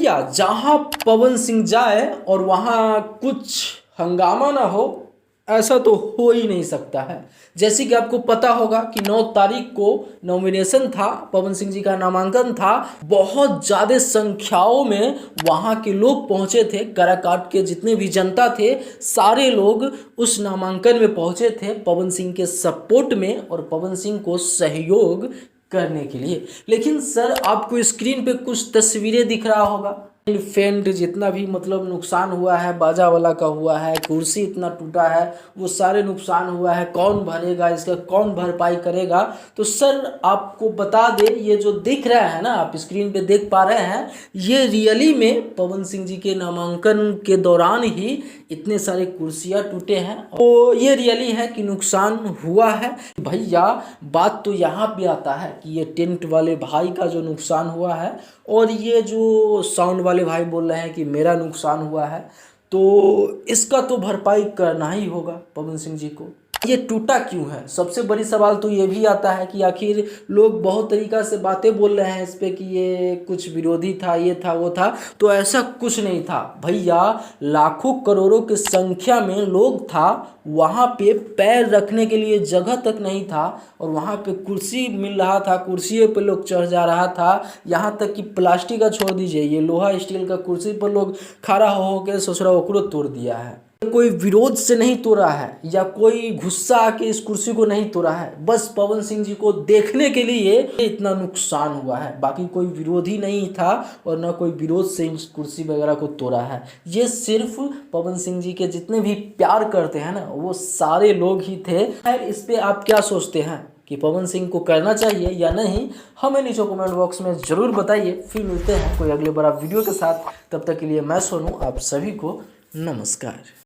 भैया जहाँ पवन सिंह जाए और वहाँ कुछ हंगामा ना हो, ऐसा तो हो ही नहीं सकता है। जैसे कि आपको पता होगा कि 9 तारीख को नॉमिनेशन था, पवन सिंह जी का नामांकन था। बहुत ज़्यादा संख्याओं में वहाँ के लोग पहुँचे थे, काराकाट के जितने भी जनता थे सारे लोग उस नामांकन में पहुँचे थे पवन सिंह के सपोर्ट में और पवन सिंह को सहयोग करने के लिए। लेकिन सर आपको स्क्रीन पे कुछ तस्वीरें दिख रहा होगा, एलिफेंट जितना भी मतलब नुकसान हुआ है, बाजा वाला का हुआ है, कुर्सी इतना टूटा है, वो सारे नुकसान हुआ है। कौन भरेगा इसका, कौन भरपाई करेगा? तो सर आपको बता दे, ये जो दिख रहा है ना, आप स्क्रीन पे देख पा रहे हैं, ये रियली में पवन सिंह जी के नामांकन के दौरान ही इतने सारे कुर्सियाँ टूटे हैं। तो ये रियली है कि नुकसान हुआ है। भैया बात तो यहाँ पे आता है कि ये टेंट वाले भाई का जो नुकसान हुआ है और ये जो साउंड वाले भाई बोल रहे हैं कि मेरा नुकसान हुआ है, तो इसका तो भरपाई करना ही होगा पवन सिंह जी को। ये टूटा क्यों है? सबसे बड़ी सवाल तो ये भी आता है कि आखिर लोग बहुत तरीक़ा से बातें बोल रहे हैं इस पे कि ये कुछ विरोधी था, ये था, वो था। तो ऐसा कुछ नहीं था भैया, लाखों करोड़ों की संख्या में लोग था, वहाँ पे पैर रखने के लिए जगह तक नहीं था और वहाँ पे कुर्सी मिल रहा था, कुर्सियों पे लोग चढ़ जा रहा था। यहाँ तक कि प्लास्टिक का छोड़ दीजिए, ये लोहा स्टील का कुर्सी पर लोग खड़ा हो के ससुरा ओकरो तोड़ दिया है। कोई विरोध से नहीं तोड़ा है या कोई गुस्सा आके इस कुर्सी को नहीं तोड़ा है, बस पवन सिंह जी को देखने के लिए इतना नुकसान हुआ है। बाकी कोई विरोध ही नहीं था और ना कोई विरोध से इस कुर्सी वगैरह को तोड़ा है। ये सिर्फ पवन सिंह जी के जितने भी प्यार करते हैं ना, वो सारे लोग ही थे। खैर इस पे आप क्या सोचते हैं कि पवन सिंह को करना चाहिए या नहीं, हमें नीचे कमेंट बॉक्स में ज़रूर बताइए। फिर मिलते हैं कोई अगले बड़ा वीडियो के साथ, तब तक के लिए मैं सोनू आप सभी को नमस्कार।